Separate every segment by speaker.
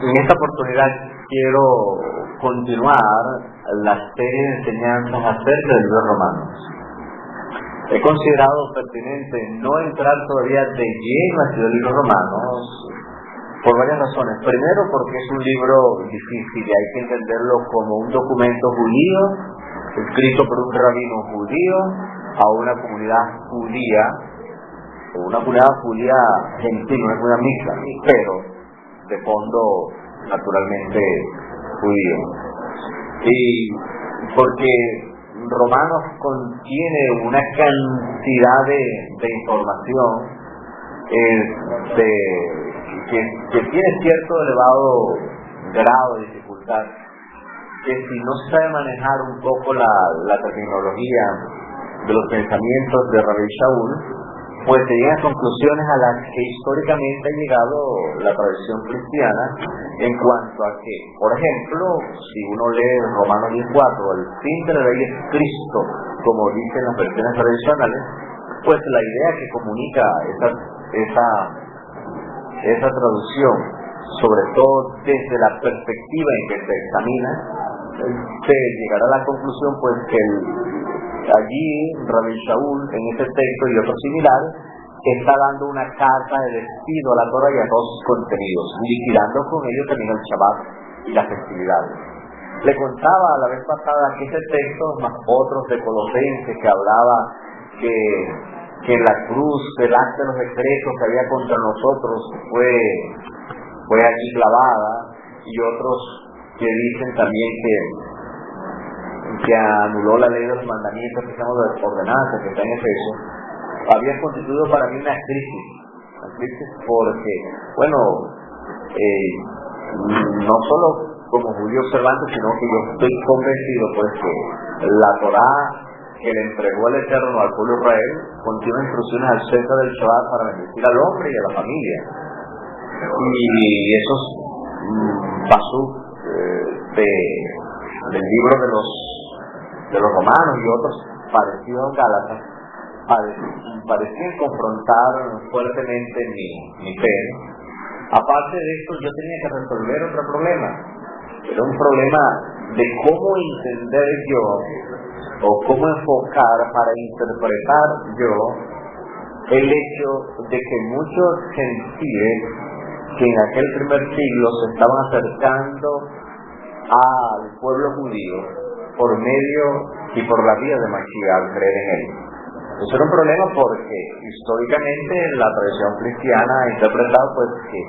Speaker 1: En esta oportunidad quiero continuar la serie de enseñanzas acerca del libro de Romanos. He considerado pertinente no entrar todavía de lleno hacia el libro de Romanos por varias razones. Primero, porque es un libro difícil y hay que entenderlo como un documento judío escrito por un rabino judío a una comunidad judía, o una comunidad judía gentil, una comunidad mixta, pero de fondo naturalmente judío. Y porque Romanos contiene una cantidad de información que tiene cierto elevado grado de dificultad, que si no se sabe manejar un poco la terminología de los pensamientos de Rabbi Shaul, pues se llegan a conclusiones a las que históricamente ha llegado la tradición cristiana en cuanto a que, por ejemplo, si uno lee Romanos 10:4, el fin de la ley es Cristo, como dicen las versiones tradicionales, pues la idea que comunica esa traducción, sobre todo desde la perspectiva en que se examina, se llegará a la conclusión pues que allí Rabbi Shaul, en este texto y otros similares, está dando una carta de despido a la Torah y a todos sus contenidos, liquidando con ello también el Shabbat y las festividades. Le contaba la vez pasada que ese texto, más otros de Colosenses, que hablaba que la cruz, el acta de los decretos que había contra nosotros fue allí clavada, y otros que dicen también que anuló la ley de los mandamientos que estamos de ordenanza, que está en Efeso, había constituido para mí una crisis porque, bueno, no solo como judío observante, sino que yo estoy convencido pues que la Torá que le entregó el Eterno al pueblo de Israel contiene instrucciones acerca del Shabbat para bendecir al hombre y a la familia, y esos pasuk del libro de los romanos y otros parecidos a Gálatas parecían confrontar fuertemente mi fe. Aparte de esto, yo tenía que resolver otro problema. Era un problema de cómo entender yo, o cómo enfocar para interpretar yo el hecho de que muchos gentiles que en aquel primer siglo se estaban acercando al pueblo judío por medio y por la vía de Mashiach al creer en él. Eso era un problema porque históricamente la tradición cristiana ha interpretado pues que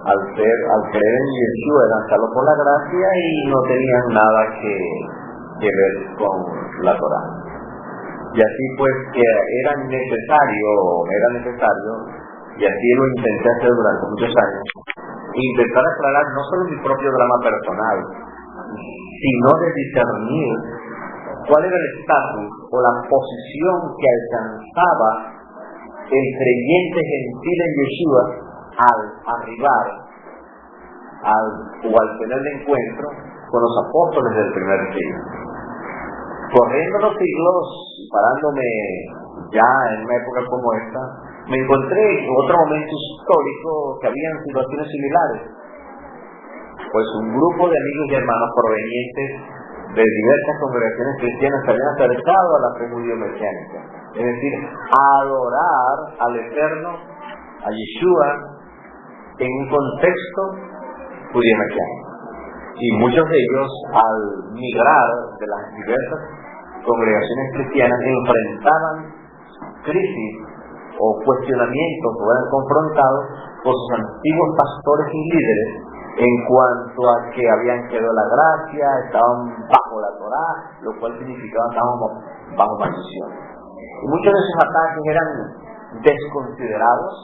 Speaker 1: al creer en Yeshua eran salvos por la gracia y no tenían nada que ver con la Torá. Y así pues que era necesario, y así lo intenté hacer durante muchos años, intentar aclarar no solo mi propio drama personal, sino de discernir cuál era el estatus o la posición que alcanzaba el creyente gentil en Yeshua al arribar o al tener el encuentro con los apóstoles del primer siglo. Corriendo los siglos, parándome ya en una época como esta, me encontré en otro momento histórico que habían situaciones similares. Pues un grupo de amigos y hermanos provenientes de diversas congregaciones cristianas se habían acercado a la fe judío-mesiánica, es decir, a adorar al Eterno, a Yeshua, en un contexto judío-mesiánico. Y muchos de ellos, al migrar de las diversas congregaciones cristianas, enfrentaban crisis o cuestionamientos o eran confrontados por sus antiguos pastores y líderes en cuanto a que habían quedado la gracia, estaban bajo la Torá, lo cual significaba que estábamos bajo maldición. Y muchos de esos ataques eran desconsiderados,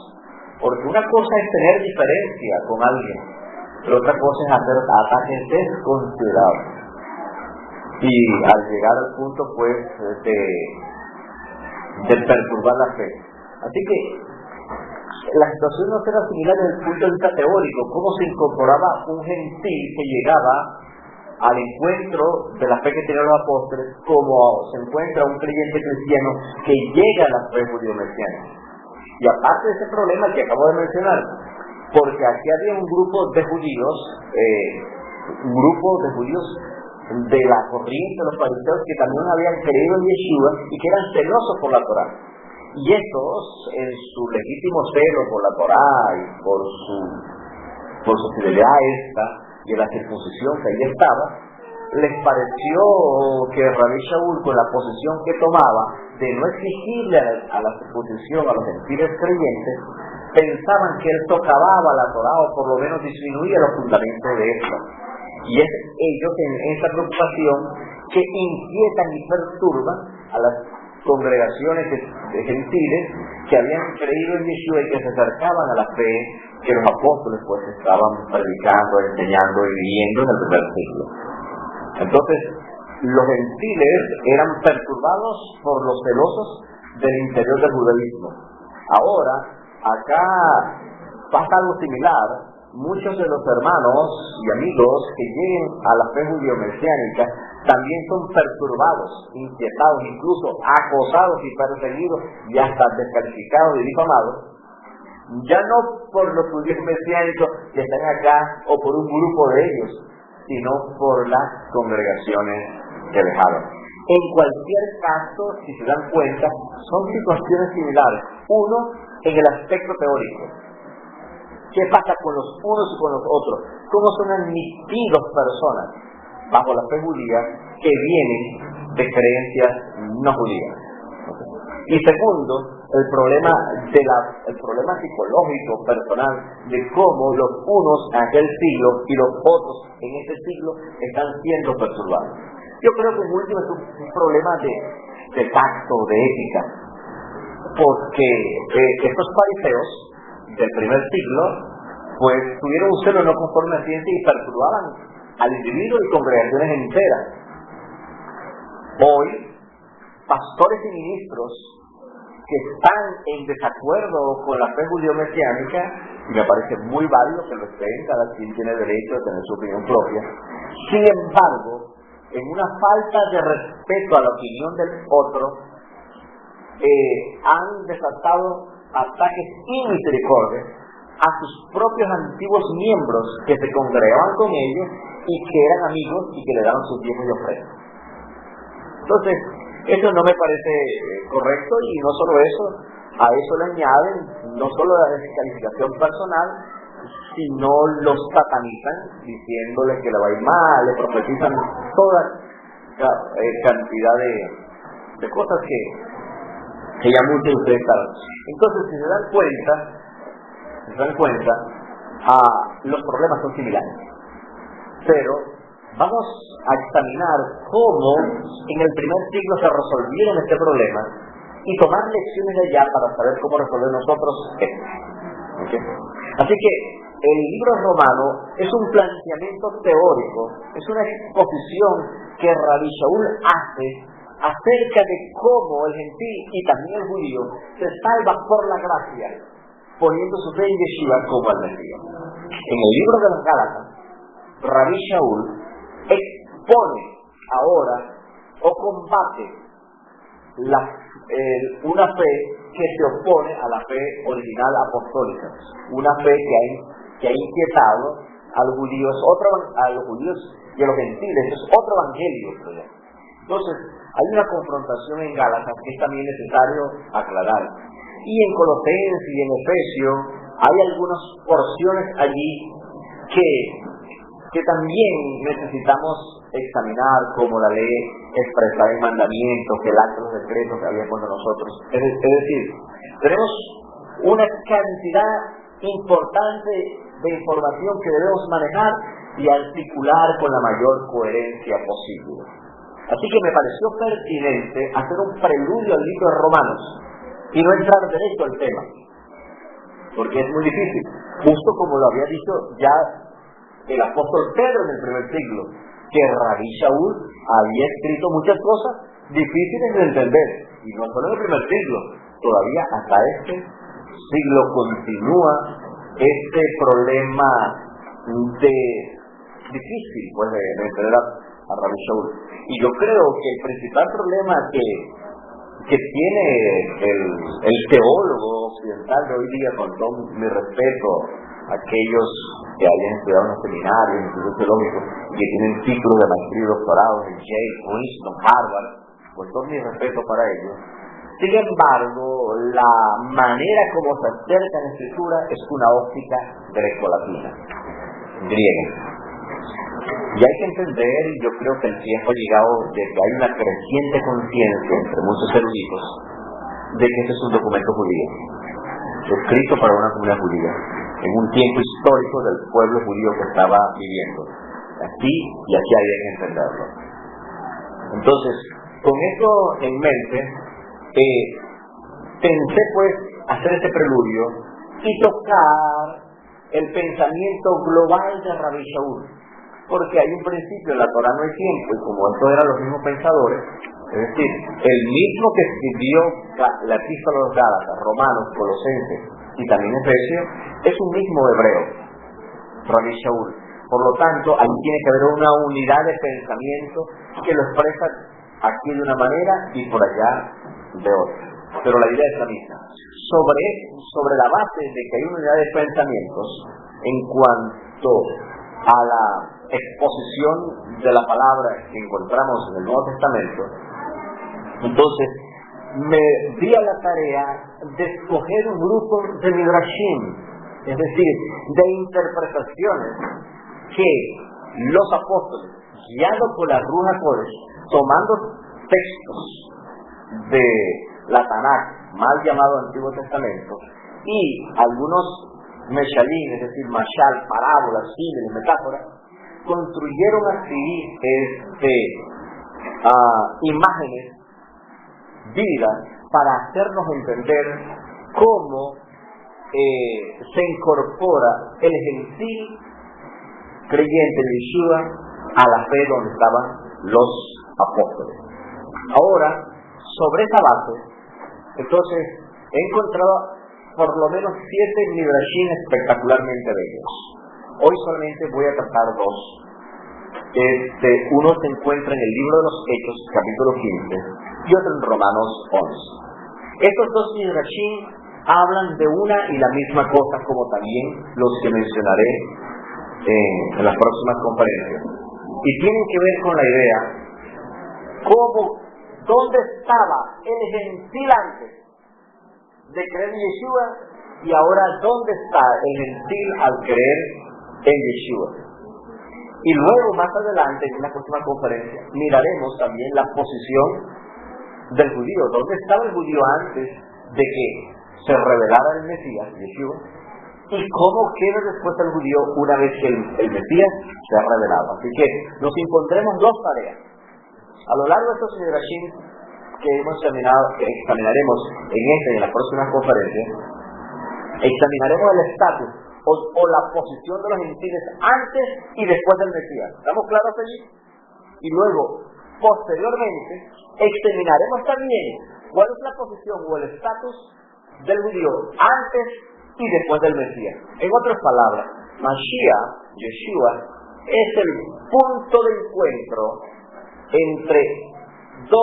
Speaker 1: porque una cosa es tener diferencia con alguien, pero otra cosa es hacer ataques desconsiderados. Y al llegar al punto pues de perturbar la fe. Así que la situación no era similar desde el punto de vista teórico, cómo se incorporaba un gentil que llegaba al encuentro de la fe que tenían los apóstoles, como se encuentra un creyente cristiano que llega a la fe judío-mesiánica. Y aparte de ese problema que acabo de mencionar, porque aquí había un grupo de judíos de la corriente de los fariseos que también habían creído en Yeshua y que eran celosos por la Torá. Y estos, en su legítimo celo por la Torá y por su fidelidad esta y la circuncisión que ahí estaba, les pareció que Rabí Shaul, con la posición que tomaba de no exigirle a la circuncisión a los gentiles creyentes, pensaban que él socavaba la Torá o por lo menos disminuía los fundamentos de esta. Y es ellos en esa preocupación que inquietan y perturban a las congregaciones de gentiles que habían creído en Yeshua y que se acercaban a la fe que los apóstoles pues estaban predicando, enseñando y viviendo en el primer siglo. Entonces, los gentiles eran perturbados por los celosos del interior del judaísmo. Ahora, acá pasa algo similar. Muchos de los hermanos y amigos que lleguen a la fe judío-mesiánica también son perturbados, inquietados, incluso acosados y perseguidos y hasta descalificados y difamados, ya no por los judíos mesiánicos que están acá o por un grupo de ellos, sino por las congregaciones que dejaron. En cualquier caso, si se dan cuenta, son situaciones similares. Uno, en el aspecto teórico. ¿Qué pasa con los unos y con los otros? ¿Cómo son admitidos personas bajo la fe judía que vienen de creencias no judías? Y segundo, el problema psicológico personal de cómo los unos en aquel siglo y los otros en este siglo están siendo perturbados. Yo creo que en último es un problema de tacto, de ética, porque estos fariseos del primer siglo pues tuvieron un celo no conforme a ciencia y perturbaban al individuo y congregaciones enteras. Hoy, pastores y ministros que están en desacuerdo con la fe judío-mesiánica, y me parece muy válido que lo estén, cada quien tiene derecho a tener su opinión propia, sin embargo, en una falta de respeto a la opinión del otro, han desatado ataques inmisericordios a sus propios antiguos miembros que se congregaban con ellos y que eran amigos y que le daban sus diezmos y ofrendas. Entonces, eso no me parece correcto, y no solo eso, a eso le añaden no solo la descalificación personal, sino los satanizan diciéndole que le va a ir mal, le profetizan toda cantidad de cosas que ya muchos de ustedes saben. Entonces, si se dan cuenta, los problemas son similares. Pero vamos a examinar cómo en el primer siglo se resolvieron este problema y tomar lecciones de allá para saber cómo resolver nosotros esto. ¿Okay? Así que el libro romano es un planteamiento teórico, es una exposición que Rabí Shaul hace acerca de cómo el gentil y también el judío se salva por la gracia, poniendo su fe en Yeshua como el Mesías. En el libro de los Gálatas, Rabí Shaul expone ahora o combate una fe que se opone a la fe original apostólica, una fe que ha inquietado a los judíos y a los gentiles. Es otro evangelio. Entonces, hay una confrontación en Gálatas que es también necesario aclarar. Y en Colosenses y en Efesios hay algunas porciones allí que también necesitamos examinar, como la ley expresada en mandamientos, que el acto de los decretos que había contra nosotros. Es decir, tenemos una cantidad importante de información que debemos manejar y articular con la mayor coherencia posible. Así que me pareció pertinente hacer un preludio al libro de Romanos y no entrar derecho al tema, porque es muy difícil, justo como lo había dicho ya el apóstol Pedro en el primer siglo, que Rabí Shaul había escrito muchas cosas difíciles de entender, y no solo en el primer siglo, todavía hasta este siglo continúa este problema de difícil pues de entender a Rabbi Shaul. Y yo creo que el principal problema que tiene el teólogo occidental de hoy día, con todo mi respeto a aquellos que hayan estudiado en los seminarios, en institutos teológicos, que tienen títulos de maestría y doctorado en Yale, Princeton, Harvard, con todo mi respeto para ellos. Sin embargo, la manera como se acerca a la escritura es una óptica grecolatina, griega. Y hay que entender, y yo creo que el tiempo ha llegado, de que hay una creciente conciencia entre muchos eruditos de que este es un documento judío, escrito para una comunidad judía, en un tiempo histórico del pueblo judío que estaba viviendo. Aquí y aquí hay que entenderlo. Entonces, con esto en mente, pensé pues hacer este preludio y tocar el pensamiento global de Rabbi Shaul, porque hay un principio, en la Torah no hay tiempo, y como estos eran los mismos pensadores, es decir, el mismo que escribió la epístola a los Gálatas, Romanos, Colosenses y también Efesios, es un mismo hebreo, Rabbi Shaul. Por lo tanto, ahí tiene que haber una unidad de pensamiento que lo expresa aquí de una manera y por allá de otra. Pero la idea es la misma. Sobre la base de que hay una unidad de pensamientos en cuanto a la exposición de la palabra que encontramos en el Nuevo Testamento, entonces me di a la tarea de escoger un grupo de midrashim, es decir, de interpretaciones que los apóstoles, guiados por la Ruach HaKodesh, tomando textos de la Tanakh, mal llamado Antiguo Testamento, y algunos meshalim, es decir, mashal, parábolas, símiles, metáforas, construyeron así imágenes vívidas para hacernos entender cómo se incorpora el gentil creyente de Yeshua a la fe donde estaban los apóstoles. Ahora, sobre esa base, entonces he encontrado por lo menos 7 midrashim espectacularmente bellos. Hoy solamente voy a tratar 2. Uno se encuentra en el libro de los Hechos, capítulo 15, y otro en Romanos 11. Estos 2 midrashim hablan de una y la misma cosa, como también los que mencionaré en las próximas conferencias. Y tienen que ver con la idea, ¿dónde estaba el gentil antes de creer en Yeshua? Y ahora, ¿dónde está el gentil al creer en Yeshua? Y luego, más adelante, en la próxima conferencia, miraremos también la posición del judío. ¿Dónde estaba el judío antes de que se revelara el Mesías, Yeshua? ¿Y cómo queda después el judío una vez que el Mesías se ha revelado? Así que nos encontremos 2 tareas. A lo largo de estos midrashim que hemos examinado, que examinaremos en esta y en las próximas conferencias, examinaremos el estatus o la posición de los gentiles antes y después del Mesías. ¿Estamos claros allí? Y luego, posteriormente, examinaremos también cuál es la posición o el estatus del judío antes y después del Mesías. En otras palabras, Mashiach, Yeshua, es el punto de encuentro entre 2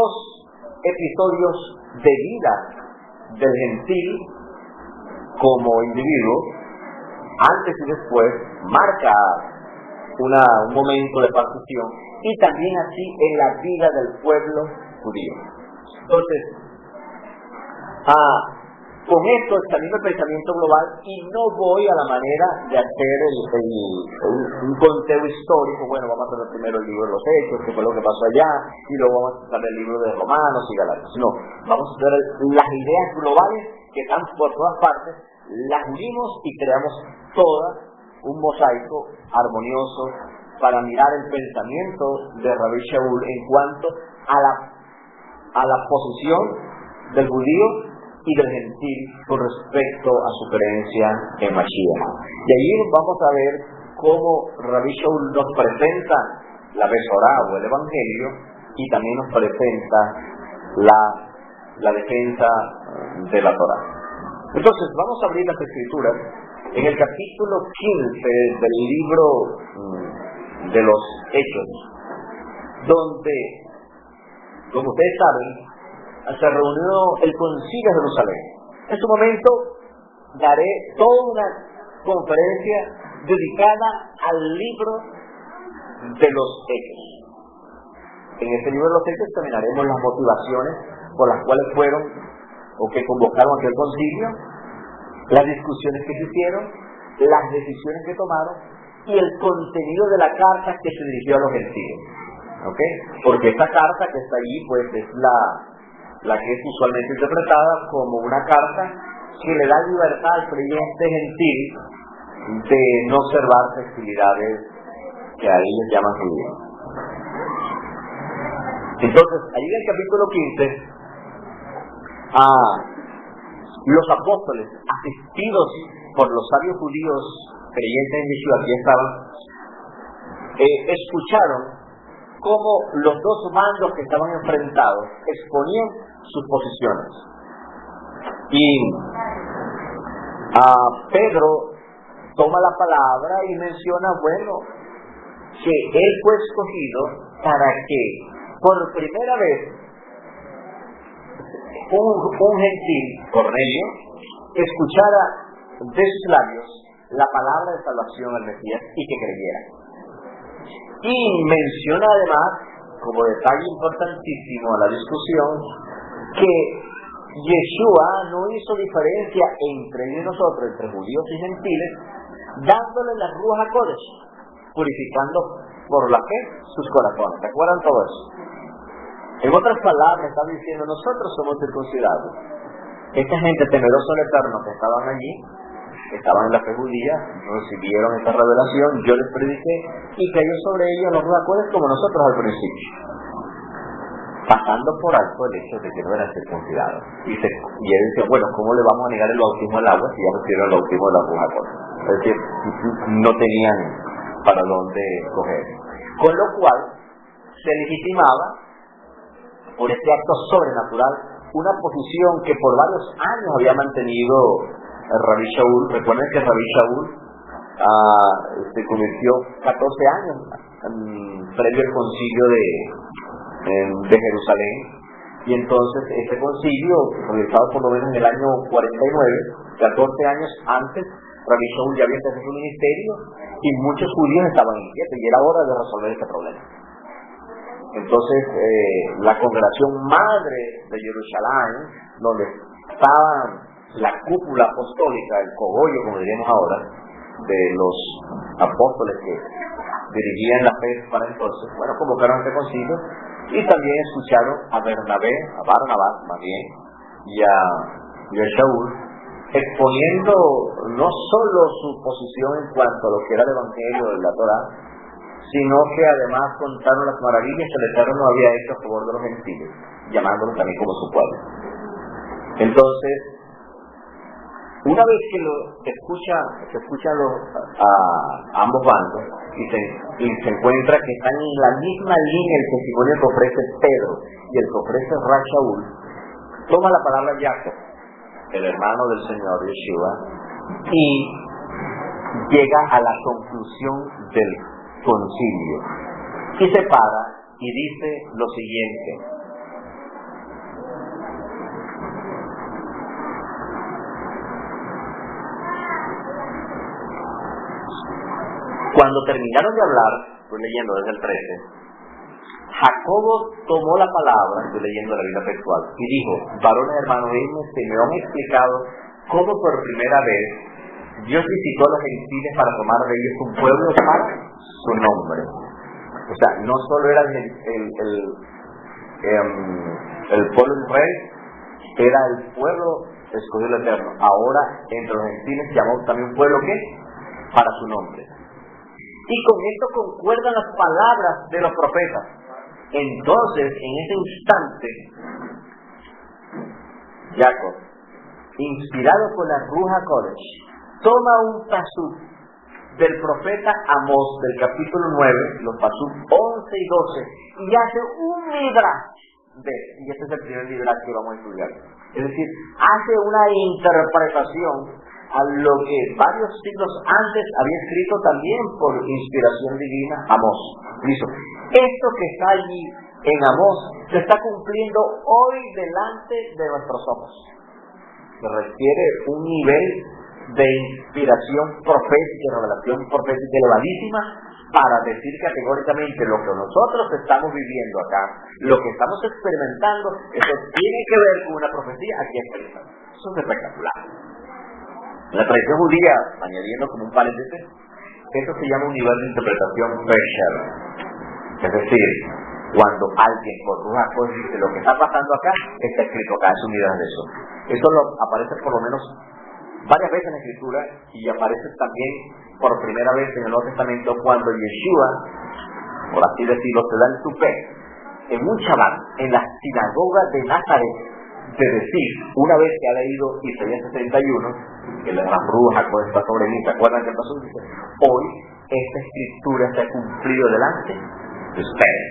Speaker 1: episodios de vida del gentil como individuo, antes y después, marca un momento de partición, y también así en la vida del pueblo judío. Entonces, con esto examino el pensamiento global y no voy a la manera de hacer un conteo histórico. Bueno, vamos a hacer primero el libro de los Hechos, que fue lo que pasó allá, y luego vamos a hacer el libro de Romanos y Gálatas. No, vamos a hacer las ideas globales que están por todas partes, las unimos y creamos un mosaico armonioso para mirar el pensamiento de Rabbi Shaul en cuanto a la posición del judío y del gentil con respecto a su creencia en Mashiach. Y allí vamos a ver cómo Rabbi Shaul nos presenta la Besorá o el Evangelio, y también nos presenta la defensa de la Torah. Entonces, vamos a abrir las Escrituras en el capítulo 15 del libro de los Hechos, donde, como ustedes saben, se reunió el Concilio de Jerusalén. En su momento daré toda una conferencia dedicada al libro de los Hechos. En este libro de los Hechos examinaremos las motivaciones por las cuales fueron o que convocaron aquel concilio, las discusiones que se hicieron, las decisiones que tomaron y el contenido de la carta que se dirigió a los gentiles. ¿Ok? Porque esta carta que está allí, pues es la que es usualmente interpretada como una carta que le da libertad al creyente gentil de no observar festividades que a ellos llaman judías. Entonces, allí en el capítulo 15, los apóstoles, asistidos por los sabios judíos creyentes en Yeshua, aquí estaban, escucharon cómo los dos bandos que estaban enfrentados exponían sus posiciones. Y Pedro toma la palabra y menciona, bueno, que él fue escogido para que por primera vez un gentil, Cornelio, escuchara de sus labios la palabra de salvación al Mesías y que creyera. Y menciona además, como detalle importantísimo a la discusión, que Yeshua no hizo diferencia entre ellos y nosotros, entre judíos y gentiles, dándole la Ruach HaKodesh, purificando por la fe sus corazones. ¿Recuerdan todo eso? En otras palabras, está diciendo, nosotros somos circuncidados. Esta gente temerosa del Eterno que estaban allí, estaban en la fe judía, recibieron esta revelación, yo les prediqué y cayó sobre ellos los Ruach HaKodesh como nosotros al principio, pasando por alto el hecho de que no eran circuncidados. Y él dice, bueno, ¿cómo le vamos a negar el bautismo al agua si ya recibieron el bautismo de la Ruach HaKodesh? Es decir, no tenían para dónde coger. Con lo cual, se legitimaba, por este acto sobrenatural, una posición que por varios años había mantenido Rabbi Shaul. Recuerden que Rabbi Shaul se convirtió 14 años previo al concilio de Jerusalén, y entonces este concilio, realizado por lo menos en el año 49, 14 años antes, Rabbi Shaul ya había empezado su ministerio y muchos judíos estaban inquietos y era hora de resolver este problema. Entonces, la congregación madre de Jerusalén, donde estaba la cúpula apostólica, el cogollo, como diríamos ahora, de los apóstoles que dirigían la fe para entonces, bueno, convocaron este concilio y también escucharon a Barnabás más bien, y a Shaul, exponiendo no solo su posición en cuanto a lo que era el Evangelio de la Torá, sino que además contaron las maravillas que el Eterno no había hecho a favor de los gentiles, llamándolos también como su pueblo. Entonces, una vez que se escuchan a ambos bandos y se encuentra que están en la misma línea el testimonio que ofrece Pedro y el que ofrece Rabbi Shaul, toma la palabra Jacob, el hermano del Señor Yeshua, y llega a la conclusión del concilio y se para y dice lo siguiente: cuando terminaron de hablar, estoy leyendo desde el 13, Jacobo tomó la palabra, estoy leyendo la Biblia textual, y dijo: varones hermanos, se me han explicado cómo por primera vez Dios visitó a los gentiles para tomar de ellos un pueblo para su nombre. O sea, no solo era el pueblo de Israel, era el pueblo escogido del Eterno. Ahora, entre los gentiles llamó también un pueblo que para su nombre. Y con esto concuerdan las palabras de los profetas. Entonces, en ese instante, Jacob, inspirado por la Ruach HaKodesh, toma un pasuk del profeta Amós, del capítulo 9, los pasuk 11 y 12, y hace un midrash y este es el primer midrash que vamos a estudiar. Es decir, hace una interpretación a lo que varios siglos antes había escrito también por inspiración divina Amós. Dice, esto que está allí en Amós se está cumpliendo hoy delante de nuestros ojos. Se requiere un nivel de inspiración profética, revelación profética elevadísima para decir categóricamente lo que nosotros estamos viviendo acá, lo que estamos experimentando, eso tiene que ver con una profecía aquí expresada. Eso es espectacular. La tradición judía, añadiendo como un paréntesis, eso se llama un nivel de interpretación pesher. Es decir, cuando alguien por una cosa dice lo que está pasando acá, está escrito acá, es unidad de eso. Eso aparece por lo menos varias veces en la Escritura y aparece también por primera vez en el Nuevo Testamento cuando Yeshua, por así decirlo, se da el tupé en un Shabbat en la sinagoga de Nazaret de decir, una vez que ha leído Isaías 61, que la bruja está sobre mí, ¿se acuerdan qué pasó? Dice, hoy esta escritura se ha cumplido delante de ustedes.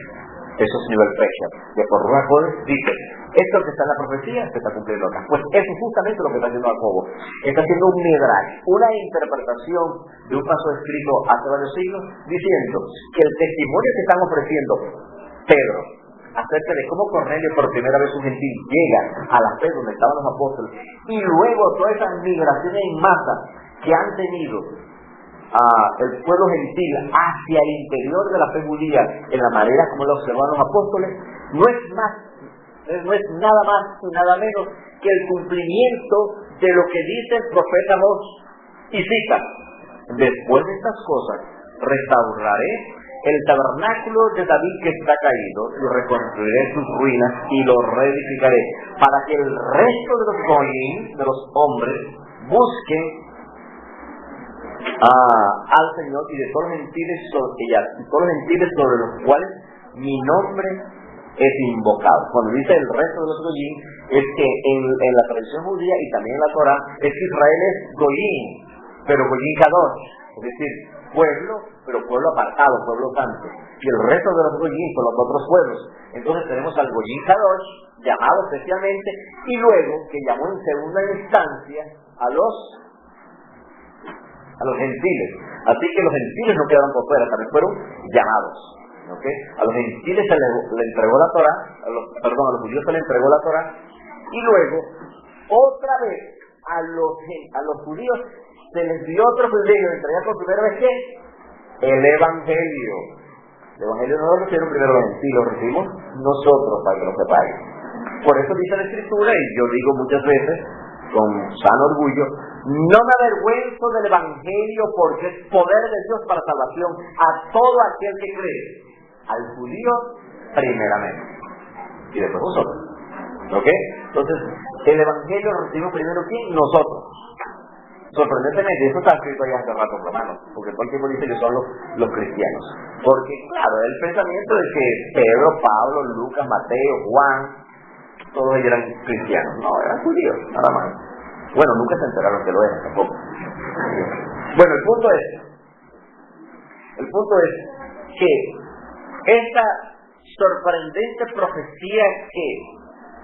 Speaker 1: Eso es nivel pesher, que por Ruach Kodesh dice, esto que está en la profecía se está cumpliendo acá. Pues eso es justamente lo que está haciendo Jacobo. Está haciendo un midrash, una interpretación de un paso escrito hace varios siglos, diciendo que el testimonio que están ofreciendo Pedro acerca de cómo Cornelio por primera vez un gentil llega a la fe donde estaban los apóstoles, y luego todas esas migraciones en masa que han tenido el pueblo gentil hacia el interior de la fe judía en la manera como lo observaron los apóstoles, no es nada más y nada menos que el cumplimiento de lo que dice el profeta Amós, y cita, después de estas cosas restauraré el tabernáculo de David que está caído, y reconstruiré sus ruinas y lo reedificaré, para que el resto de los goyim, de los hombres, busquen al Señor y de todos los gentiles sobre los cuales mi nombre es invocado. Cuando dice el resto de los goyim, es que en la tradición judía y también en la Torah, es que Israel es goyim, pero goyim kadosh, es decir, pueblo, pero pueblo apartado, pueblo santo, y el resto de los goyim son los otros pueblos. Entonces tenemos al goyim kadosh, llamado especialmente, y luego que llamó en segunda instancia a los gentiles. Así que los gentiles no quedaron por fuera, también fueron llamados. ¿Okay? A los gentiles se le entregó la Torah, a los judíos se le entregó la Torah, y luego, otra vez, a los judíos se les dio otro privilegio de entregar por primera vez ¿qué? El Evangelio. El Evangelio no lo recibieron primero los gentiles, lo recibimos nosotros, para que lo sepáis. Por eso dice la Escritura, y yo digo muchas veces, con sano orgullo, no me avergüenzo del Evangelio porque es poder de Dios para salvación a todo aquel que cree, al judío primeramente y después vosotros. ¿Ok? Entonces, el Evangelio lo recibimos primero ¿quién? Nosotros. Sorprendentemente, eso está escrito ya hace rato, hermano, porque todo el tiempo dice que son los cristianos. Porque, claro, el pensamiento de que Pedro, Pablo, Lucas, Mateo, Juan, todos ellos eran cristianos. No, eran judíos, nada más. Bueno, nunca se enteraron que lo eran tampoco. Bueno, el punto es que esta sorprendente profecía que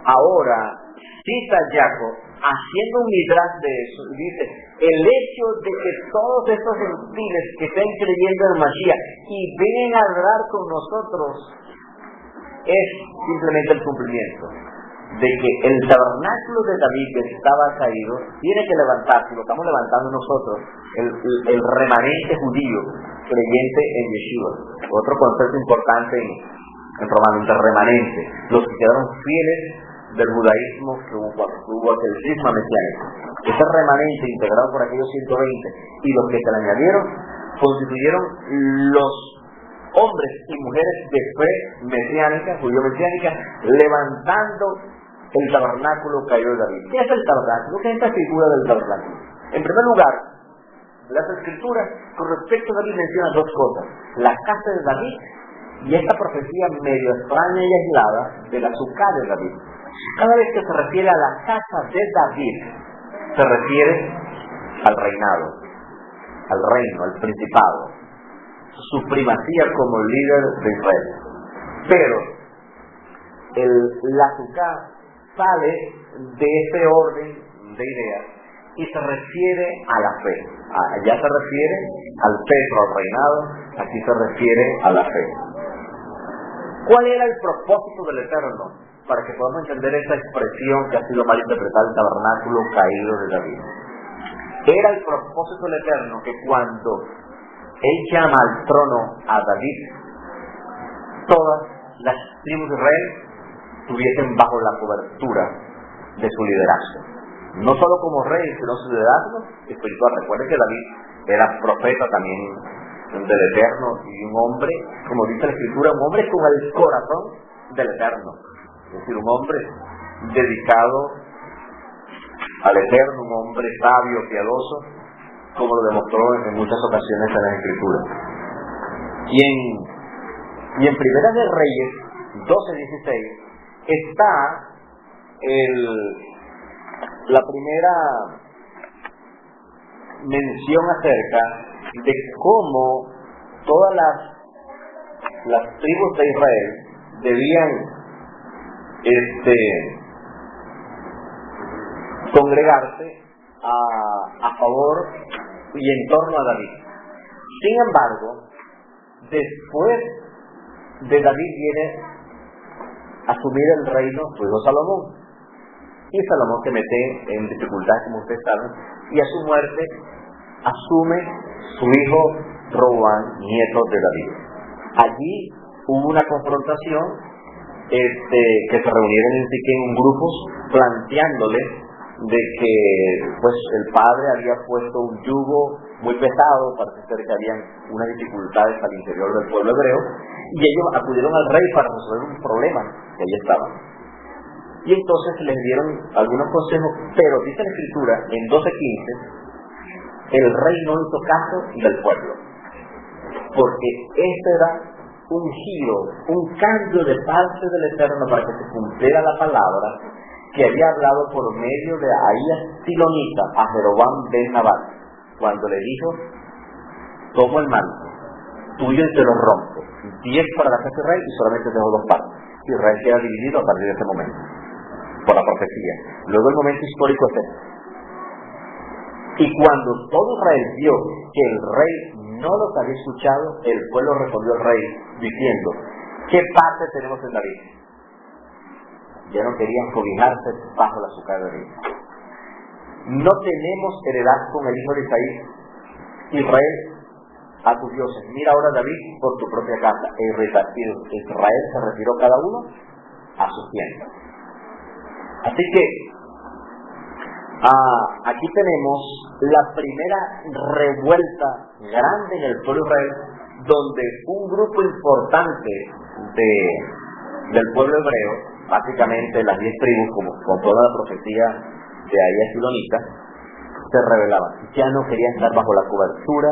Speaker 1: ahora cita Jacob, haciendo un midrash de eso, dice, el hecho de que todos estos gentiles que estén creyendo en Mashiach y vengan a hablar con nosotros es simplemente el cumplimiento de que el tabernáculo de David que estaba caído tiene que levantarse, lo estamos levantando nosotros, el remanente judío creyente en Yeshua. Otro concepto importante en Romano, el remanente, los que quedaron fieles del judaísmo que hubo aquel cisma mesiánico. Ese remanente integrado por aquellos 120 y los que se le añadieron constituyeron los hombres y mujeres de fe mesiánica, judío-mesiánica, levantando el tabernáculo caído de David. ¿Qué es el tabernáculo? ¿Qué es esta figura del tabernáculo? En primer lugar, las Escrituras con respecto a David mencionan dos cosas: la casa de David y esta profecía medio extraña y aislada de la Sucá de David. Cada vez que se refiere a la casa de David, se refiere al reinado, al reino, al principado, su primacía como líder de Israel. Pero la Sucá sale de este orden de ideas y se refiere a la fe. Allá se refiere al cetro, al reinado, aquí se refiere a la fe. ¿Cuál era el propósito del Eterno? Para que podamos entender esa expresión que ha sido mal interpretada, el tabernáculo caído de David. Era el propósito del Eterno que cuando Él llama al trono a David, todas las tribus de Israel estuviesen bajo la cobertura de su liderazgo. No solo como rey, sino su liderazgo espiritual. Recuerden que David era profeta también del Eterno y un hombre, como dice la Escritura, un hombre con el corazón del Eterno. Es decir, un hombre dedicado al Eterno, un hombre sabio, piadoso, como lo demostró en muchas ocasiones en las Escrituras. Y en Primera de Reyes 12:16 está la primera mención acerca de cómo todas las tribus de Israel debían congregarse a favor y en torno a David. Sin embargo, después de David viene a asumir el reino su hijo Salomón, y Salomón se mete en dificultades, como ustedes saben, y a su muerte asume su hijo Roboam, nieto de David. Allí hubo una confrontación, que se reunieron en grupos planteándole de que pues el padre había puesto un yugo muy pesado, parece ser que habían unas dificultades al interior del pueblo hebreo, y ellos acudieron al rey para resolver un problema que allí estaba. Y entonces les dieron algunos consejos, pero dice la Escritura en 12:15, el rey no hizo caso del pueblo, porque este era un giro, un cambio de parte del Eterno para que se cumpliera la palabra que había hablado por medio de Ahías Silonita a Jeroboam ben Nabat, cuando le dijo: tomo el manto tuyo y te lo rompo, 10 para la casa del rey y solamente dejo 2 partes. Israel queda dividido a partir de ese momento, por la profecía. Luego el momento histórico es este. Y cuando todo Israel vio que el rey no los había escuchado, el pueblo respondió al rey diciendo: ¿qué parte tenemos en David? Ya no querían cobijarse bajo la azúcar de David. No tenemos heredad con el hijo de Isaí. Israel a tus dioses. Mira ahora, David, por tu propia casa. Israel se retiró cada uno a sus tiendas. Así que aquí tenemos la primera revuelta grande en el pueblo de Israel, donde un grupo importante del pueblo hebreo, básicamente las 10 tribus, como con toda la profecía de Ahías Silonita, se rebelaban. Ya no querían estar bajo la cobertura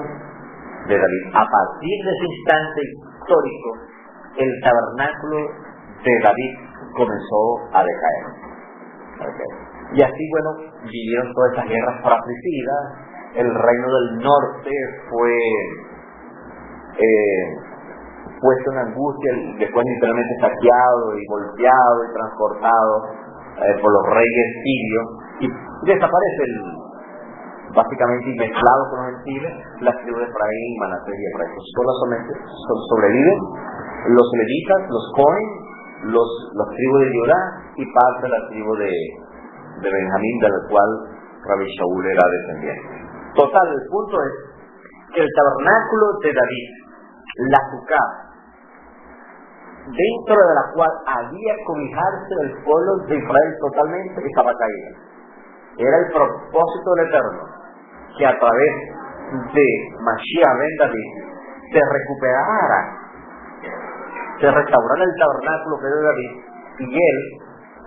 Speaker 1: de David. A partir de ese instante histórico, el tabernáculo de David comenzó a decaer. Y así, bueno, vivieron todas esas guerras fratricidas. El reino del norte fue puesto en angustia, después literalmente saqueado y golpeado y transportado por los reyes sirios, y desaparece básicamente mezclado con los gentiles, las tribus de Efraín, Manasés y Efraín. Solamente sobreviven los levitas, los Cohen, las tribus de Judá y parte de la tribu de Benjamín, del cual Rabbi Shaul era descendiente. Total, el punto es que el tabernáculo de David, la Sucá, dentro de la cual había cobijarse el pueblo de Israel totalmente, estaba caída. Era el propósito del Eterno que a través de Mashiach ben David se restaurara el tabernáculo que era de David, y él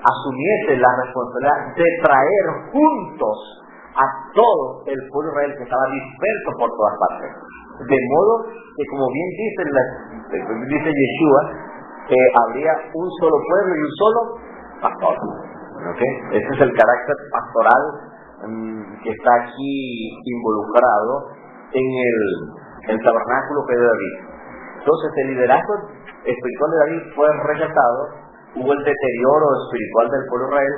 Speaker 1: asumiese la responsabilidad de traer juntos a todo el pueblo de Israel que estaba disperso por todas partes. De modo que, como bien dice Yeshua, que habría un solo pueblo y un solo pastor. ¿Okay? Ese es el carácter pastoral que está aquí involucrado en el tabernáculo que es de David. Entonces, el liderazgo espiritual de David fue rechazado, hubo el deterioro espiritual del pueblo de Israel,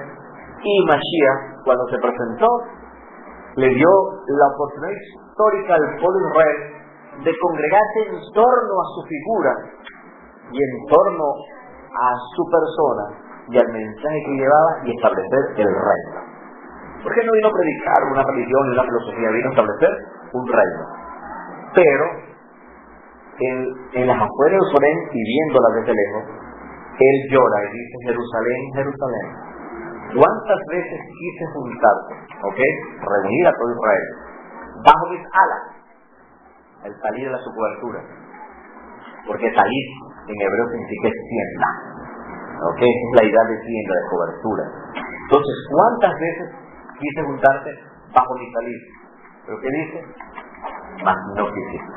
Speaker 1: y Mashiach, cuando se presentó, le dio la oportunidad histórica al pueblo de Israel de congregarse en torno a su figura y en torno a su persona y al mensaje que llevaba y establecer el reino. Porque no vino a predicar una religión ni una filosofía, vino a establecer un reino. Pero en las afueras de Jerusalén y viéndola desde lejos, él llora y dice: Jerusalén, Jerusalén, ¿cuántas veces quise juntarte, reunir a todo Israel bajo mis alas? El salir de su cobertura, porque salir en hebreo significa tienda, esa es la idea de tienda, de cobertura. Entonces, ¿cuántas veces quise juntarte bajo mi salir? ¿Pero qué dice? Mas no quisiste.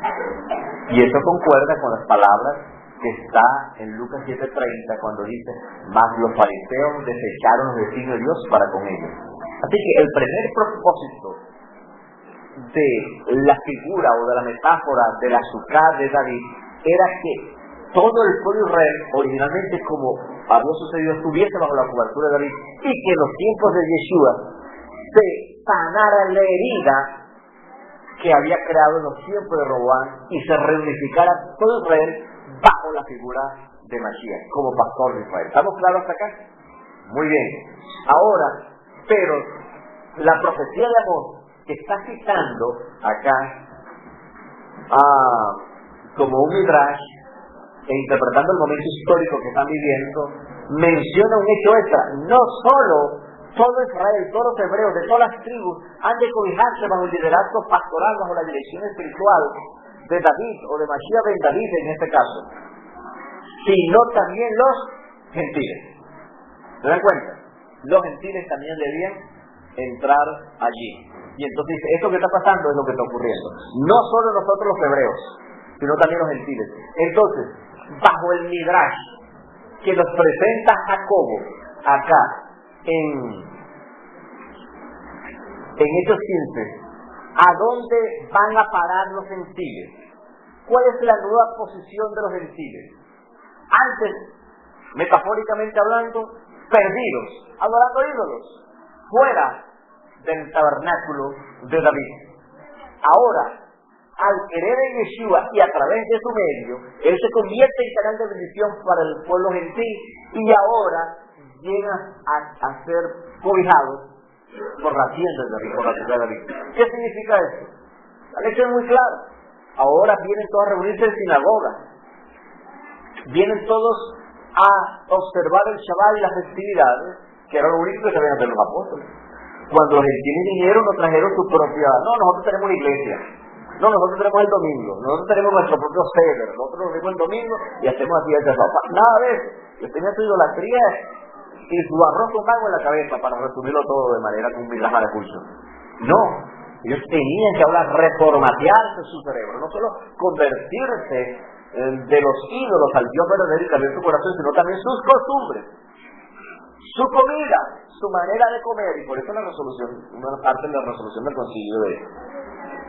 Speaker 1: Y eso concuerda con las palabras que está en Lucas 7:30 cuando dice: mas los fariseos desecharon los designios de Dios para con ellos. Así que el primer propósito de la figura o de la metáfora del azúcar de David era que todo el pueblo de Israel, originalmente como había sucedido, estuviese bajo la cobertura de David, y que en los tiempos de Yeshua se sanara la herida que había creado en los tiempos de Roboam y se reunificara todo Israel bajo la figura de Mashiach como pastor de Israel. ¿Estamos claros hasta acá? Muy bien. Ahora, pero la profecía de Amós que está citando acá como un midrash e interpretando el momento histórico que están viviendo, menciona un hecho extra. No solo todo Israel, todos los hebreos de todas las tribus han de cobijarse bajo el liderazgo pastoral, bajo la dirección espiritual de David o de Mashiach ben David en este caso, sino también los gentiles. ¿Se dan cuenta? Los gentiles también debían entrar allí. Y entonces dice: esto que está pasando es lo que está ocurriendo. No solo nosotros los hebreos, sino también los gentiles. Entonces, bajo el midrash que nos presenta Jacobo acá en Hechos 15, ¿a dónde van a parar los gentiles? ¿Cuál es la nueva posición de los gentiles? Antes, metafóricamente hablando, perdidos, adorando ídolos, fuera del tabernáculo de David. Ahora, al querer en Yeshua y a través de su medio, él se convierte en canal de bendición para el pueblo gentil y ahora llega a ser cobijados por la tienda de David, por la ciudad de David. ¿Qué significa eso? La lección es muy clara. Ahora vienen todos a reunirse en sinagoga. Vienen todos a observar el Shabbat y las festividades, que era lo único que sabían hacer los apóstoles. Cuando los gentiles vinieron, no trajeron su propia... No, nosotros tenemos una iglesia. No, nosotros tenemos el domingo. Nosotros tenemos nuestro propio ceder. Nosotros nos vemos el domingo y hacemos así de sopa. Nada de eso. Ellos tenían su idolatría y su arroz con agua en la cabeza, para resumirlo todo de manera con un midrash maracucho. No. Ellos tenían que hablar, reformatearse su cerebro. No solo convertirse de los ídolos al Dios verdadero y cambiar su corazón, sino también sus costumbres, su comida, su manera de comer. Y por eso la resolución, una parte de la resolución del concilio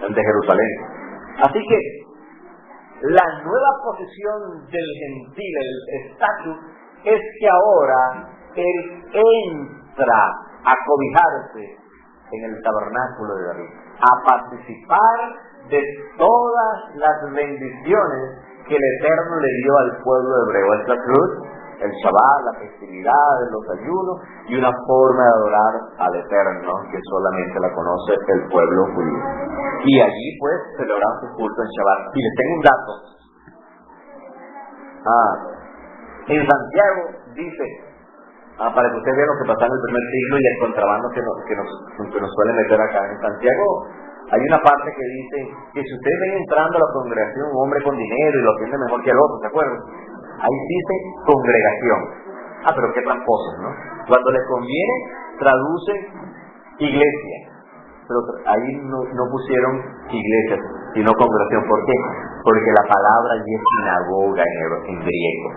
Speaker 1: de Jerusalén. Así que la nueva posición del gentil, el estatus, es que ahora él entra a cobijarse en el tabernáculo de David, a participar de todas las bendiciones que el Eterno le dio al pueblo hebreo. Es la cruz, el Shabbat, la festividad, los ayunos y una forma de adorar al Eterno que solamente la conoce el pueblo judío. Y allí pues celebran su culto en Shabbat. Y les tengo un dato. En Santiago dice, para que ustedes vean lo que pasó en el primer siglo y el contrabando que nos suele meter acá en Santiago, hay una parte que dice que si ustedes ven entrando a la congregación un hombre con dinero y lo atiende mejor que el otro, ¿se acuerdan? Ahí dice congregación. Pero qué tramposos, ¿no? Cuando les conviene, traducen iglesia. Pero ahí no pusieron iglesia, sino congregación. ¿Por qué? Porque la palabra allí es sinagoga en griego.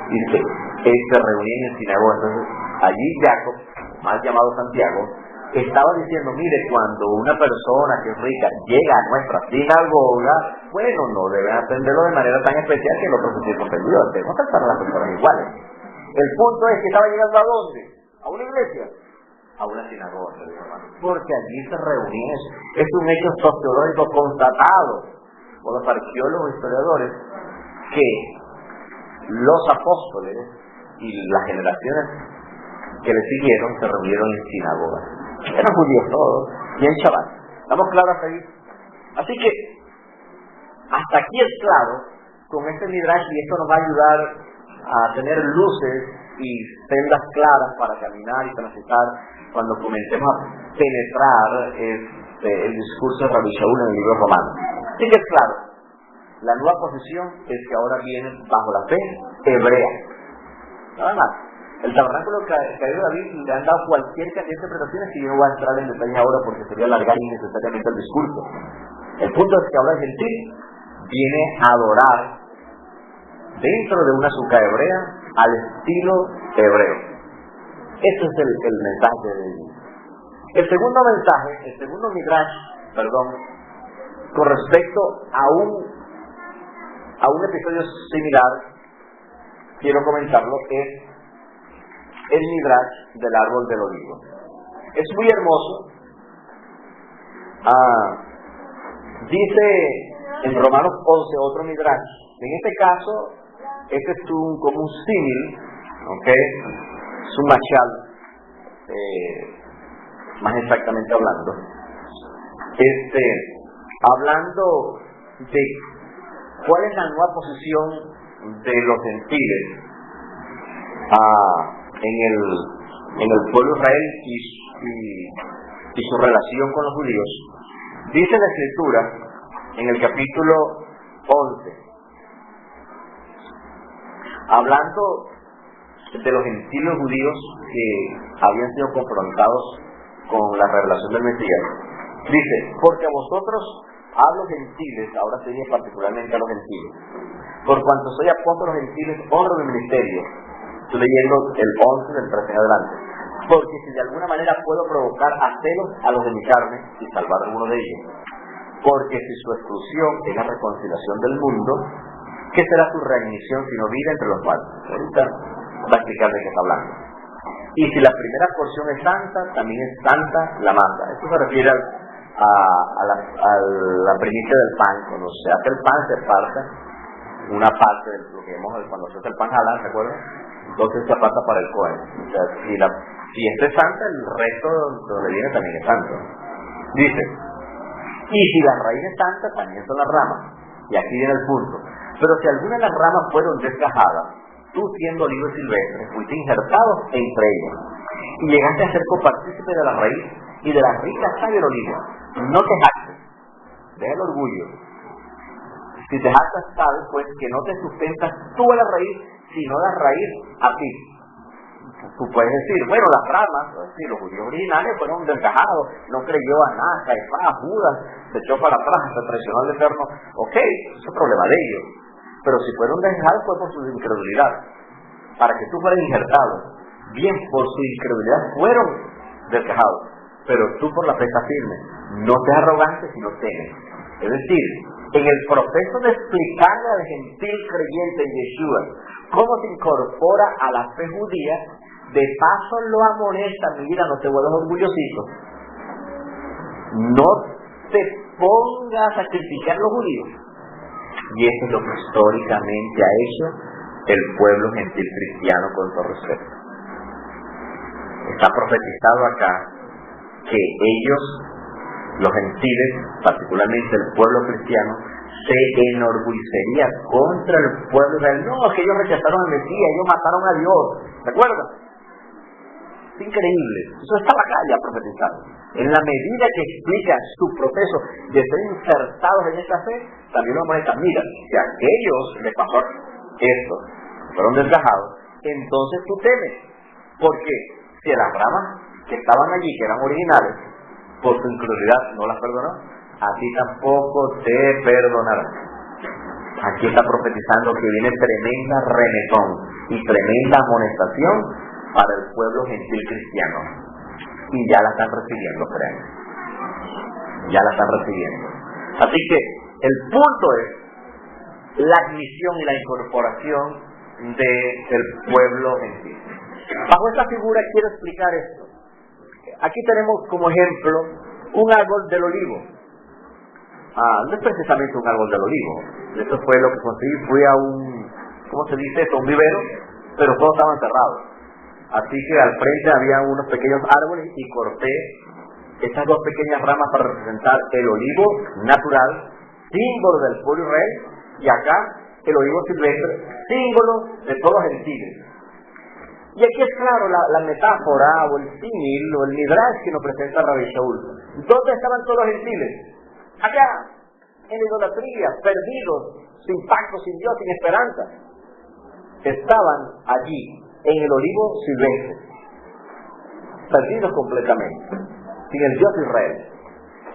Speaker 1: Dice, se reunían en sinagoga. Entonces, allí Jacob, más llamado Santiago, estaba diciendo, mire, cuando una persona que es rica llega a nuestra sinagoga, bueno, no deben atenderlo de manera tan especial que el otro se sienta ofendido. Debemos tratar a las personas iguales. El punto es que estaba llegando ¿a dónde? A una iglesia. a una sinagoga, porque allí se reunían. Es un hecho sociológico constatado por los arqueólogos e historiadores que los apóstoles y las generaciones que le siguieron se reunieron en sinagogas. Eran judíos todos y en Shabbat. ¿Estamos claros ahí? Así que hasta aquí es claro con este midrash, y esto nos va a ayudar a tener luces y sendas claras para caminar y transitar cuando comencemos a penetrar el discurso de Rabbi Shaul en el libro romano. Así que es claro, la nueva posición es que ahora viene bajo la fe hebrea. Nada más. El tabernáculo caído de David le han dado cualquier cantidad de interpretaciones que yo no voy a entrar en detalle ahora porque sería alargar innecesariamente el discurso. El punto es que ahora el gentil viene a adorar dentro de una suca hebrea al estilo hebreo. Ese es el mensaje de Dios. El segundo mensaje, el segundo midrash, con respecto a un episodio similar, quiero comentarlo, es el midrash del árbol del olivo. Es muy hermoso. Dice en Romanos 11 otro midrash. En este caso, este es como un símil, es un machal, más exactamente hablando. Hablando de cuál es la nueva posición de los gentiles en el pueblo de Israel y su relación con los judíos. Dice la Escritura en el capítulo 11, hablando de los gentiles judíos que habían sido confrontados con la revelación del Mesías, dice: porque a vosotros, a los gentiles, ahora se dice particularmente a los gentiles, por cuanto soy apóstol a los gentiles, honro mi ministerio. Estoy leyendo el 11 del 13 en adelante. Porque si de alguna manera puedo provocar a celos a los de mi carne y salvar a alguno de ellos. Porque si su exclusión es la reconciliación del mundo, ¿qué será su readmisión sino vida entre los muertos? Ahorita va a explicar de qué está hablando. Y si la primera porción es santa, también es santa la masa. Esto se refiere a la primicia del pan. Cuando se hace el pan, se parte una parte de lo que vemos cuando se hace el pan halal, ¿se acuerdan? Entonces se pasa para el Cohen. O sea, si esta es santa, el resto donde viene también es santo. Dice: y si la raíz es santa, también son las ramas. Y aquí viene el punto. Pero si alguna de las ramas fueron desgajadas, tú siendo olivo silvestre, fuiste injertado entre ellas, y llegaste a ser copartícipe de la raíz y de la rica savia del olivo. No te jactes, deja el orgullo. Si te jactas, sabes pues que no te sustentas tú a la raíz, sino la raíz a ti. Tú puedes decir, bueno, las ramas, los judíos originales fueron desgajados, no creyó a nada, Caifás, Judas, se echó para atrás, se traicionó al Eterno. Ok, ese es el problema de ellos. Pero si fueron desgajados fue por su incredulidad. Para que tú fueras injertado, bien por su incredulidad fueron desgajados. Pero tú por la fe estás firme. No seas arrogante, sino temes. Es decir, en el proceso de explicarle al gentil creyente en Yeshua cómo se incorpora a la fe judía, de paso lo amonesta: mira, no te vuelvas orgullosito, no te pongas a criticar a los judíos. Y eso es lo que históricamente ha hecho el pueblo gentil cristiano con todo respeto. Está profetizado acá que ellos, los gentiles, particularmente el pueblo cristiano, se enorgullecería contra el pueblo de Israel. No, que ellos rechazaron al Mesías, ellos mataron a Dios. ¿Se acuerdan? Es increíble. Eso estaba acá ya profetizado. En la medida que explica su proceso de ser insertados en esta fe, también lo vamos a decir: mira, si a aquellos les pasó esto, fueron desgajados, entonces tú temes. Porque si las ramas que estaban allí, que eran originales, por tu incredulidad no las perdonó, a ti tampoco te perdonará. Aquí está profetizando que viene tremenda remesón y tremenda amonestación para el pueblo gentil cristiano. Y ya la están recibiendo, créanme. Ya la están recibiendo. Así que el punto es la admisión y la incorporación del pueblo gentil. Bajo esta figura quiero explicar esto. Aquí tenemos como ejemplo un árbol del olivo. No es precisamente un árbol del olivo. Eso fue lo que conseguí. Fui a un, ¿cómo se dice esto? Un vivero, pero todos estaban cerrados. Así que al frente había unos pequeños árboles y corté estas dos pequeñas ramas para representar el olivo natural, símbolo del pueblo Israel, y acá el olivo silvestre, símbolo de todos los gentiles. Y aquí es claro la metáfora o el símil o el midrash que nos presenta Rabbi Shaul. ¿Dónde estaban todos los gentiles? Acá, en la idolatría, perdidos, sin pacto, sin Dios, sin esperanza. Estaban allí, en el olivo silvestre, perdidos completamente, sin el Dios de Israel.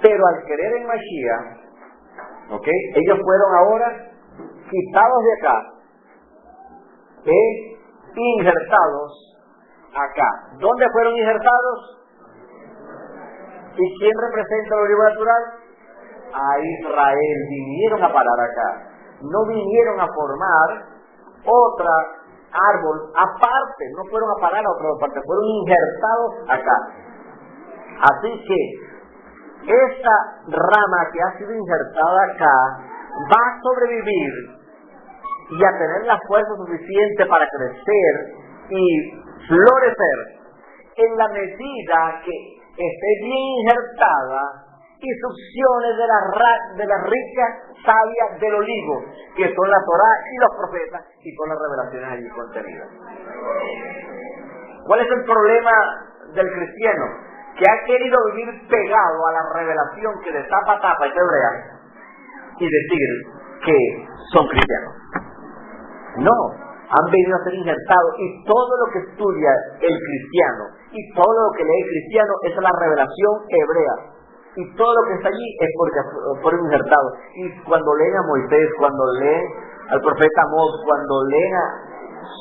Speaker 1: Pero al querer en Mashiach, ellos fueron ahora quitados de acá, injertados acá. ¿Dónde fueron injertados? ¿Y quién representa el olivo natural? A Israel. Vinieron a parar acá. No vinieron a formar otra árbol aparte. No fueron a parar a otra parte. Fueron injertados acá. Así que esta rama que ha sido injertada acá va a sobrevivir y a tener la fuerza suficiente para crecer y florecer en la medida que esté bien injertada y succione de la rica savia del olivo, que son la Torá y los profetas y con las revelaciones allí contenidas. ¿Cuál es el problema del cristiano? Que ha querido vivir pegado a la revelación que de tapa a tapa es hebrea y decir que son cristianos. No, han venido a ser injertados, y todo lo que estudia el cristiano y todo lo que lee el cristiano es la revelación hebrea, y todo lo que está allí es porque fueron injertados. Y cuando leen a Moisés, cuando leen al profeta Amós, cuando leen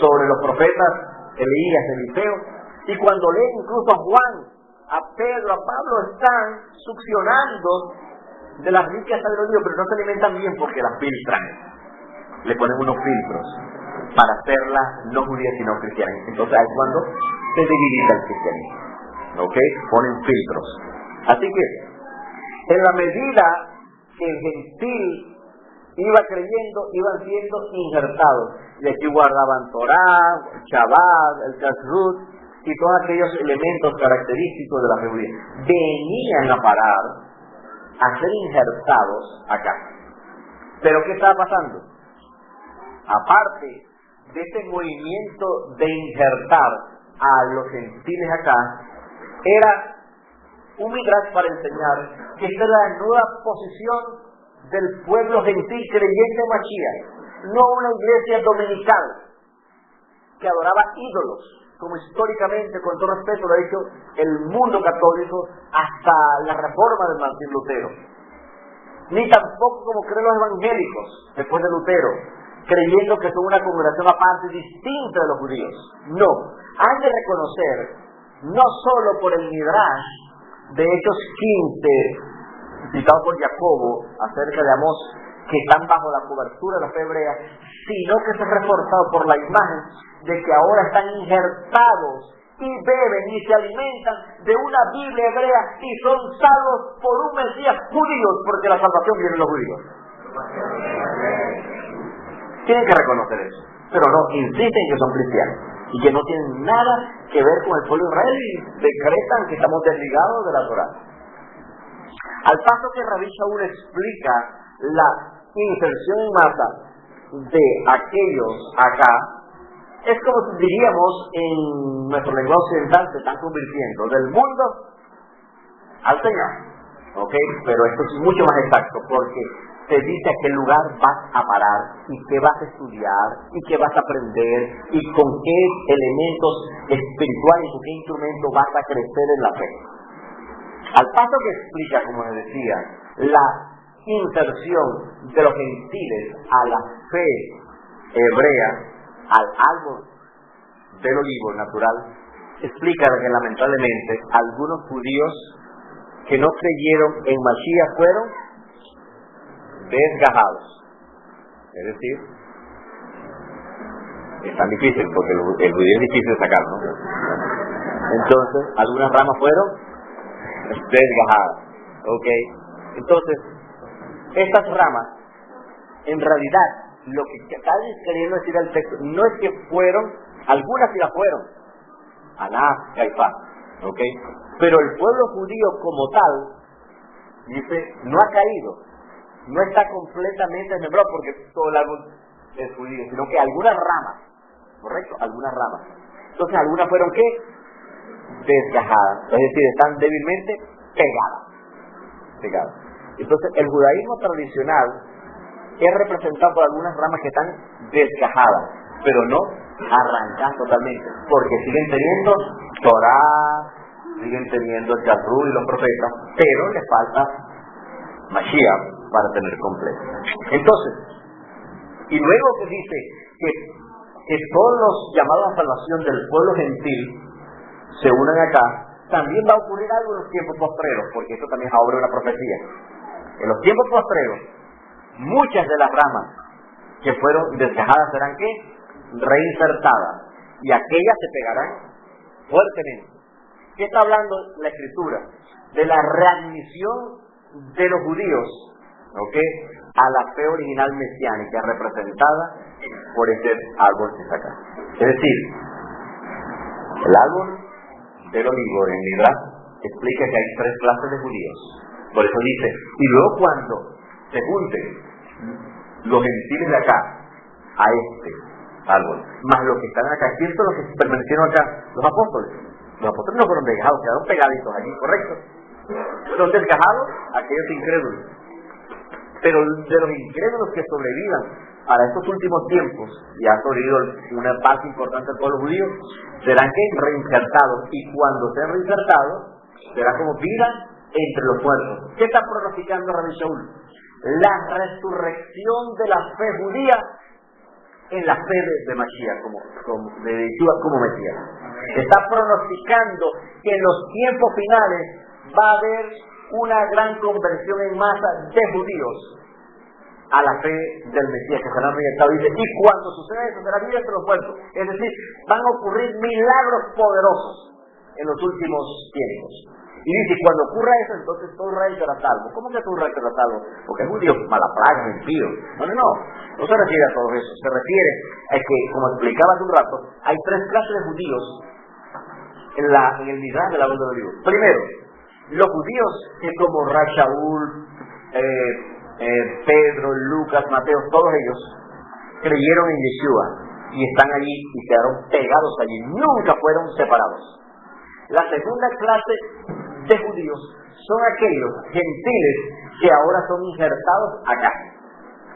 Speaker 1: sobre los profetas Elías, Eliseo, y cuando leen incluso a Juan, a Pedro, a Pablo, están succionando de las riquezas del olivo, pero no se alimentan bien porque las filtran. Le ponen unos filtros para hacerlas no judías sino cristianas. Entonces ahí es cuando se debilita el cristianismo. Ponen filtros. Así que en la medida que el gentil iba creyendo, iban siendo injertados. Y aquí guardaban Torá, el Shabbat, el Kashrut y todos aquellos elementos característicos de la judía. Venían a parar, a ser injertados acá. Pero ¿qué estaba pasando? Aparte de este movimiento de injertar a los gentiles acá, era un midrash para enseñar que esta es la nueva posición del pueblo gentil creyente en Mashiach, no una iglesia dominical que adoraba ídolos, como históricamente, con todo respeto, lo ha dicho el mundo católico hasta la reforma de Martín Lutero, ni tampoco como creen los evangélicos después de Lutero, creyendo que son una congregación aparte distinta de los judíos. No, han de reconocer, no solo por el midrash de Hechos 15, citado por Jacobo acerca de Amós, que están bajo la cobertura de la fe hebrea, sino que se ha reforzado por la imagen de que ahora están injertados y beben y se alimentan de una Biblia hebrea y son salvos por un Mesías judío, porque la salvación viene de los judíos. Tienen que reconocer eso, pero no, insisten que son cristianos y que no tienen nada que ver con el pueblo de Israel y decretan que estamos desligados de la Torá. Al paso que Rabbi Shaul explica la inserción en masa de aquellos acá, es como si diríamos en nuestro lenguaje occidental, se están convirtiendo del mundo al Señor. Pero esto es mucho más exacto, porque te dice a qué lugar vas a parar y qué vas a estudiar y qué vas a aprender y con qué elementos espirituales y con qué instrumento vas a crecer en la fe. Al paso que explica, como les decía, la inserción de los gentiles a la fe hebrea, al árbol del olivo natural, explica que lamentablemente algunos judíos que no creyeron en Mashiach fueron desgajados. Es decir, es tan difícil porque el judío es difícil de sacar, ¿no?
Speaker 2: Entonces, algunas ramas fueron desgajadas. ¿Ok? Entonces, estas ramas, en realidad, lo que está queriendo decir el texto, no es que fueron, algunas sí las fueron, Anás, Caifás, ¿ok? Pero el pueblo judío como tal, dice, no ha caído, no está completamente desmembrado porque todo el árbol es judío, sino que algunas ramas, ¿correcto? Algunas ramas. Entonces, algunas fueron, ¿qué? Desgajadas, es decir, están débilmente pegadas. Entonces, el judaísmo tradicional es representado por algunas ramas que están desgajadas, pero no arrancadas totalmente, porque siguen teniendo Torah, siguen teniendo el Talmud y los profetas, pero les falta Mashiach para tener completo. Entonces, y luego que dice que todos los llamados a salvación del pueblo gentil se unen acá, también va a ocurrir algo en los tiempos postreros, porque esto también es obra de una profecía. En los tiempos postreros, muchas de las ramas que fueron desgajadas serán ¿qué? Reinsertadas, y aquellas se pegarán fuertemente. ¿Qué está hablando la Escritura? De la readmisión de los judíos, ¿ok?, a la fe original mesiánica representada por este árbol que está acá. Es decir, el árbol del olivo en Midrash explica que hay tres clases de judíos. Por eso dice, y luego cuando se junten los gentiles de acá a este árbol, más los que están acá, ¿quiénes son los que permanecieron acá? Los apóstoles. Los apóstoles no fueron desgajados, quedaron pegaditos allí, ¿correcto? Son desgajados aquellos incrédulos. Pero de los incrédulos que sobrevivan para estos últimos tiempos, y ha sobrevivido una parte importante del pueblo judío, serán que reinsertados, y cuando sean reinsertados, será como vida entre los muertos. ¿Qué está pronosticando Rabbi Shaul? La resurrección de la fe judía en la fe de Mashiach, de Yeshua como Mesías. Está pronosticando que en los tiempos finales va a haber una gran conversión en masa de judíos a la fe del Mesías, que serán reinsertados. Dice, y cuando suceda eso, será vida entre los muertos. Es decir, van a ocurrir milagros poderosos en los últimos tiempos. Y dice, cuando ocurra eso, entonces todo Israel será salvo. ¿Cómo que todo Israel será salvo? Porque es judío, malapragas, impío. No se refiere a todo eso. Se refiere a que, como explicaba hace un rato, hay tres clases de judíos en el Midrash de la Voz del Olivo. Primero, los judíos que como Shaul, Pedro, Lucas, Mateo, todos ellos creyeron en Yeshua y están allí y quedaron pegados allí, nunca fueron separados. La segunda clase de judíos son aquellos gentiles que ahora son injertados acá.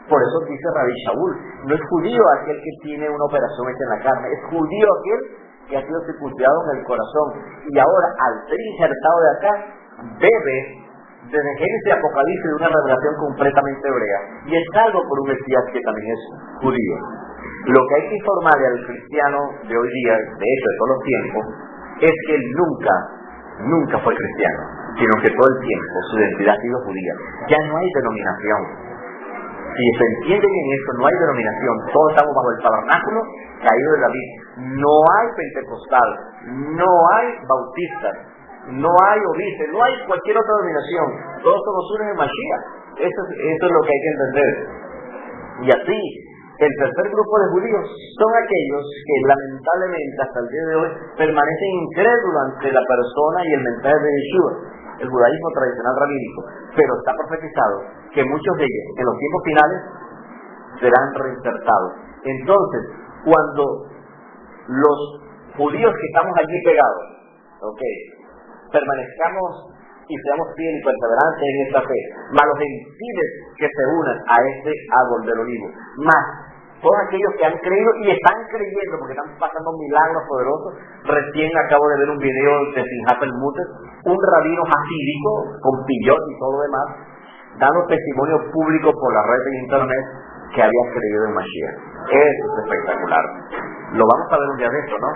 Speaker 2: Por eso dice Rabbi Shaul, no es judío aquel que tiene una operación hecha en la carne, es judío aquel que ha sido circuncidado en el corazón y ahora al ser injertado de acá bebe desde Génesis y Apocalipsis de una revelación completamente hebrea y es salvo por un Mesías que también es judío. Lo que hay que informarle al cristiano de hoy día, de hecho de todos los tiempos, es que él nunca fue cristiano, sino que todo el tiempo su identidad ha sido judía. Ya no hay denominación. Si se entiende bien eso, no hay denominación. Todos estamos bajo el tabernáculo caído de David. No hay pentecostal, no hay bautistas, no hay obispos, no hay cualquier otra denominación. Todos somos unos en Mashiach. Eso es lo que hay que entender. Y así, el tercer grupo de judíos son aquellos que lamentablemente hasta el día de hoy permanecen incrédulos ante la persona y el mensaje de Yeshua, el judaísmo tradicional rabínico, pero está profetizado que muchos de ellos en los tiempos finales serán reinsertados. Entonces, cuando los judíos que estamos allí pegados, permanezcamos y seamos fieles y perseverantes en esta fe, más los gentiles que se unan a este árbol del olivo, más todos aquellos que han creído y están creyendo porque están pasando milagros poderosos. Recién acabo de ver un video de Simhat el-Mutes, un rabino hasídico con pillot y todo lo demás, dando testimonio público por la red de internet que había creído en Mashiach. Eso es espectacular. Lo vamos a ver un día de esto, ¿no?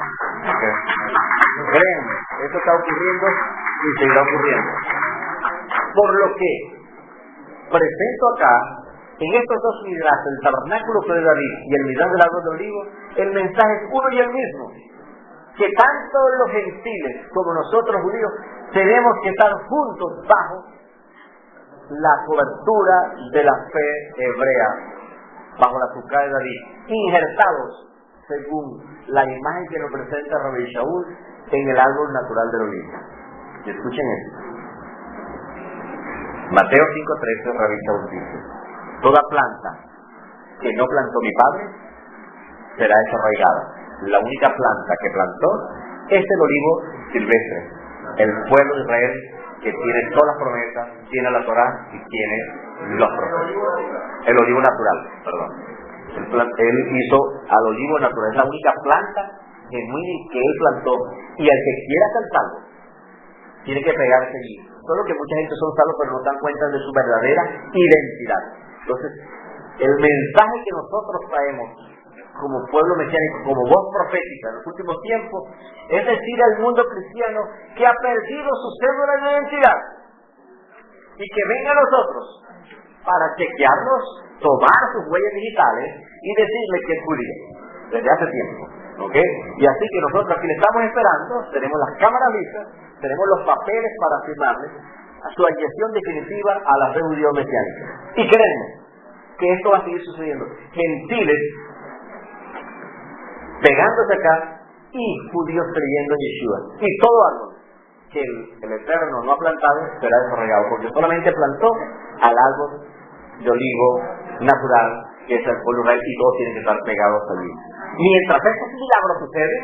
Speaker 2: Créanme, eso está ocurriendo y seguirá ocurriendo. Por lo que presento acá, en estos dos midrash, el tabernáculo de David y el midrash del árbol de olivo, el mensaje es uno y el mismo. que tanto los gentiles como nosotros judíos tenemos que estar juntos bajo la cobertura de la fe hebrea, bajo la tuca de David, injertados según la imagen que nos presenta Rabbi Shaul en el árbol natural del olivo. Y escuchen esto. Mateo 5:13, Rabbi Shaul dice: toda planta que no plantó mi padre será desarraigada. La única planta que plantó es el olivo silvestre, el pueblo de Israel que tiene todas las promesas, tiene la Torá y tiene los profetas. El olivo natural, perdón. Él hizo al olivo natural, es la única planta genuina que él plantó, y al que quiera ser salvo tiene que pegarse allí. Solo que mucha gente son salvos pero no dan cuenta de su verdadera identidad. Entonces, el mensaje que nosotros traemos como pueblo mesiánico, como voz profética en los últimos tiempos, es decir al mundo cristiano que ha perdido su cédula de identidad y que venga a nosotros para chequearnos, tomar sus huellas digitales y decirle que es judío desde hace tiempo, ¿ok? Y así que nosotros aquí le estamos esperando, tenemos las cámaras listas, tenemos los papeles para firmarle a su adhesión definitiva a la fe judío mesiánica. Y créanme que esto va a seguir sucediendo. Gentiles pegándose acá y judíos creyendo en Yeshua. Y todo árbol que el Eterno no ha plantado será desarrollado, porque solamente plantó al árbol de olivo natural, que es el pueblo Israel, y todos tienen que estar pegados allí. Mientras estos milagros suceden,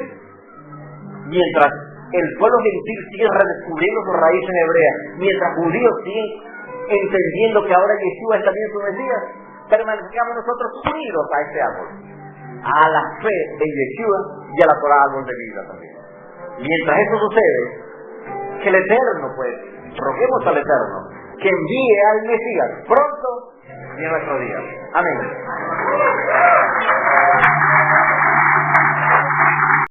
Speaker 2: mientras el pueblo gentil sigue redescubriendo sus raíces hebreas, mientras judíos siguen entendiendo que ahora Yeshua es también su Mesías, permanezcamos nosotros unidos a este árbol, a la fe de Yeshua y a la Torá, árbol de vida también. Mientras eso sucede, que el Eterno, pues, roguemos al Eterno que envíe al Mesías pronto y en nuestro día. Amén.